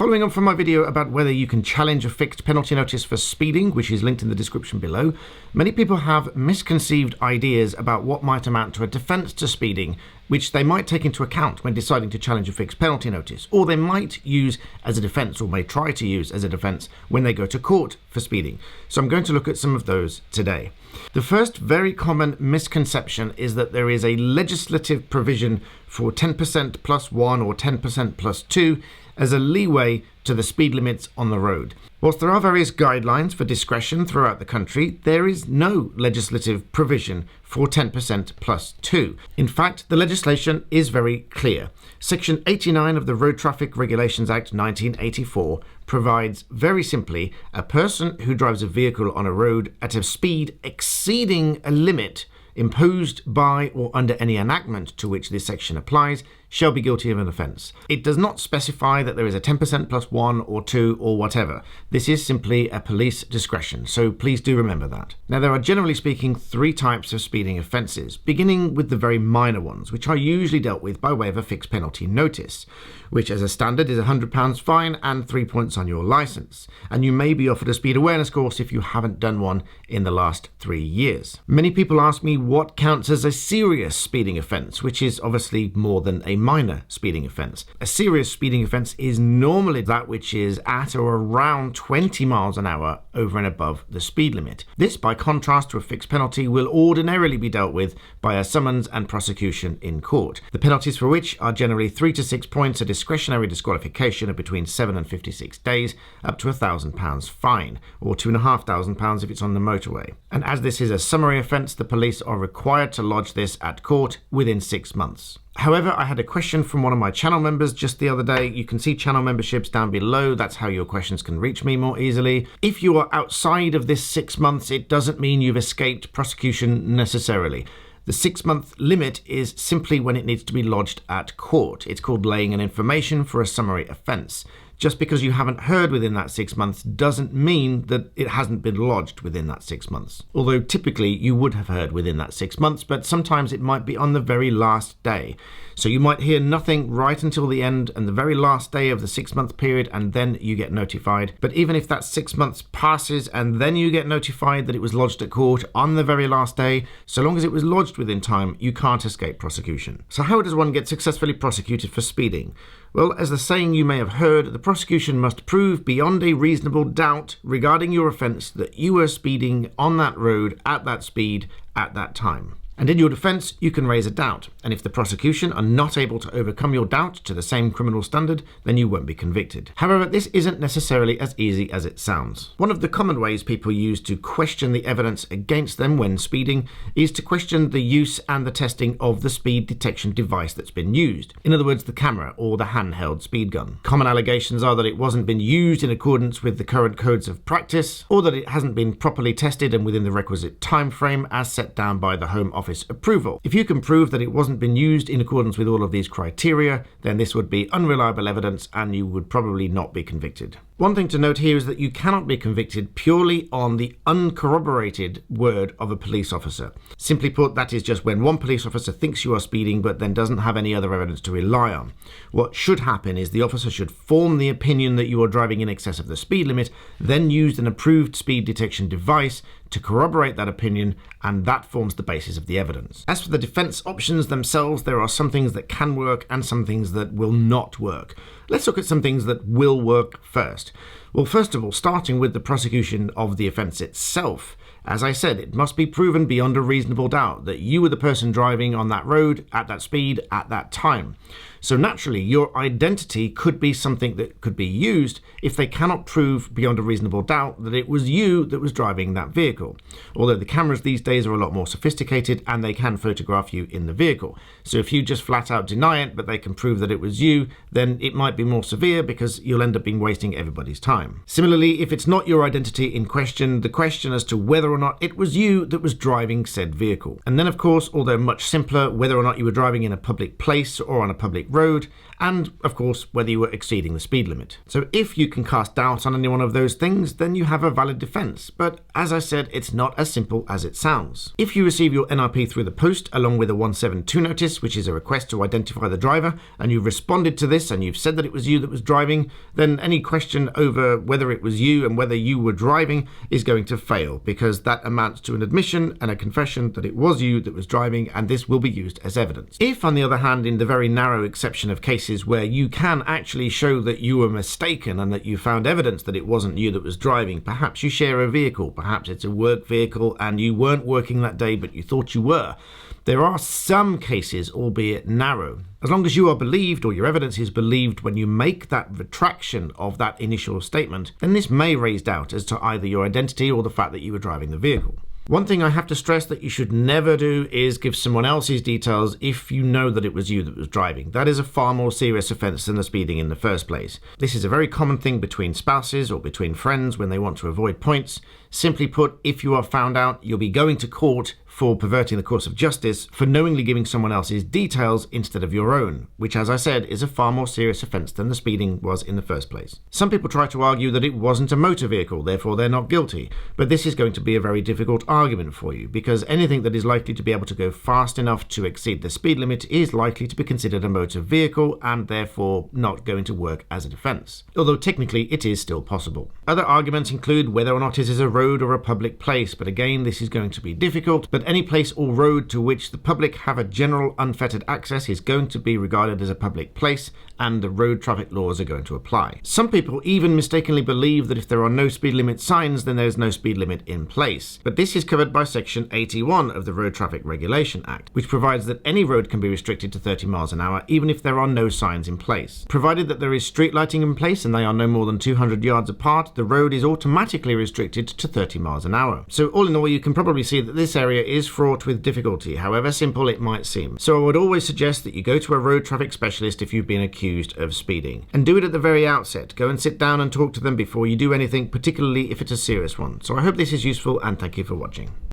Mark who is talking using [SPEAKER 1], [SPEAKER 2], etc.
[SPEAKER 1] Following on from my video about whether you can challenge a fixed penalty notice for speeding, which is linked in the description below, many people have misconceived ideas about what might amount to a defence to speeding, which they might take into account when deciding to challenge a fixed penalty notice, or they might use as a defence, or may try to use as a defence when they go to court for speeding. So I'm going to look at some of those today. The first very common misconception is that there is a legislative provision for 10% plus 1 or 10% plus 2 as a leeway to the speed limits on the road. Whilst there are various guidelines for discretion throughout the country, there is no legislative provision for 10% plus 2. In fact, the legislation is very clear. Section 89 of the Road Traffic Regulations Act 1984 provides, very simply, a person who drives a vehicle on a road at a speed exceeding a limit imposed by or under any enactment to which this section applies shall be guilty of an offence. It does not specify that there is a 10% plus 1 or 2 or whatever. This is simply a police discretion, so please do remember that. Now, there are generally speaking 3 types of speeding offences, beginning with the very minor ones, which are usually dealt with by way of a fixed penalty notice, which as a standard is £100 fine and 3 points on your licence, and you may be offered a speed awareness course if you haven't done one in the last 3 years. Many people ask me what counts as a serious speeding offence, which is obviously more than a minor speeding offence. A serious speeding offence is normally that which is at or around 20 miles an hour over and above the speed limit. This, by contrast to a fixed penalty, will ordinarily be dealt with by a summons and prosecution in court. The penalties for which are generally 3 to 6 points, a discretionary disqualification of between 7 and 56 days, up to £1,000 fine, or £2,500 if it's on the motorway. And as this is a summary offence, the police are required to lodge this at court within 6 months. However, I had a question from one of my channel members just the other day. You can see channel memberships down below. That's how your questions can reach me more easily. If you are outside of this 6 months, it doesn't mean you've escaped prosecution necessarily. The 6-month limit is simply when it needs to be lodged at court. It's called laying an information for a summary offence. Just because you haven't heard within that 6 months doesn't mean that it hasn't been lodged within that 6 months. Although typically you would have heard within that 6 months, but sometimes it might be on the very last day. So you might hear nothing right until the end and the very last day of the 6-month period, and then you get notified. But even if that 6 months passes and then you get notified that it was lodged at court on the very last day, so long as it was lodged within time, you can't escape prosecution. So how does one get successfully prosecuted for speeding? Well, as the saying you may have heard, the prosecution must prove beyond a reasonable doubt regarding your offence that you were speeding on that road at that speed at that time. And in your defence, you can raise a doubt, and if the prosecution are not able to overcome your doubt to the same criminal standard, then you won't be convicted. However, this isn't necessarily as easy as it sounds. One of the common ways people use to question the evidence against them when speeding is to question the use and the testing of the speed detection device that's been used. In other words, the camera or the handheld speed gun. Common allegations are that it wasn't been used in accordance with the current codes of practice, or that it hasn't been properly tested and within the requisite time frame as set down by the Home Office approval. If you can prove that it wasn't been used in accordance with all of these criteria, then this would be unreliable evidence and you would probably not be convicted. One thing to note here is that you cannot be convicted purely on the uncorroborated word of a police officer. Simply put, that is just when one police officer thinks you are speeding but then doesn't have any other evidence to rely on. What should happen is the officer should form the opinion that you are driving in excess of the speed limit, then use an approved speed detection device to corroborate that opinion, and that forms the basis of the evidence. As for the defence options themselves, there are some things that can work and some things that will not work. Let's look at some things that will work first. Well, first of all, starting with the prosecution of the offence itself. As I said, it must be proven beyond a reasonable doubt that you were the person driving on that road at that speed at that time. So naturally, your identity could be something that could be used if they cannot prove beyond a reasonable doubt that it was you that was driving that vehicle. Although the cameras these days are a lot more sophisticated and they can photograph you in the vehicle. So if you just flat out deny it, but they can prove that it was you, then it might be more severe because you'll end up being wasting everybody's time. Similarly, if it's not your identity in question, the question as to whether or not it was you that was driving said vehicle. And then of course, although much simpler, whether or not you were driving in a public place or on a public road, and, of course, whether you were exceeding the speed limit. So if you can cast doubt on any one of those things, then you have a valid defence. But as I said, it's not as simple as it sounds. If you receive your NRP through the post along with a 172 notice, which is a request to identify the driver, and you've responded to this and you've said that it was you that was driving, then any question over whether it was you and whether you were driving is going to fail, because that amounts to an admission and a confession that it was you that was driving, and this will be used as evidence. If, on the other hand, in the very narrow exception of cases where you can actually show that you were mistaken and that you found evidence that it wasn't you that was driving, perhaps you share a vehicle, perhaps it's a work vehicle and you weren't working that day but you thought you were. There are some cases, albeit narrow. As long as you are believed, or your evidence is believed when you make that retraction of that initial statement, then this may raise doubt as to either your identity or the fact that you were driving the vehicle. One thing I have to stress that you should never do is give someone else's details if you know that it was you that was driving. That is a far more serious offence than the speeding in the first place. This is a very common thing between spouses or between friends when they want to avoid points. Simply put, if you are found out, you'll be going to court for perverting the course of justice for knowingly giving someone else's details instead of your own, which, as I said, is a far more serious offence than the speeding was in the first place. Some people try to argue that it wasn't a motor vehicle, therefore they're not guilty, but this is going to be a very difficult argument for you, because anything that is likely to be able to go fast enough to exceed the speed limit is likely to be considered a motor vehicle and therefore not going to work as a defence, although technically it is still possible. Other arguments include whether or not it is a road or a public place, but again this is going to be difficult, but any place or road to which the public have a general unfettered access is going to be regarded as a public place, and the road traffic laws are going to apply. Some people even mistakenly believe that if there are no speed limit signs, then there is no speed limit in place. But this is covered by Section 81 of the Road Traffic Regulation Act, which provides that any road can be restricted to 30 miles an hour even if there are no signs in place. Provided that there is street lighting in place and they are no more than 200 yards apart, the road is automatically restricted to 30 miles an hour. So all in all, you can probably see that this area is fraught with difficulty, however simple it might seem. So I would always suggest that you go to a road traffic specialist if you've been accused of speeding. And do it at the very outset. Go and sit down and talk to them before you do anything, particularly if it's a serious one. So I hope this is useful, and thank you for watching.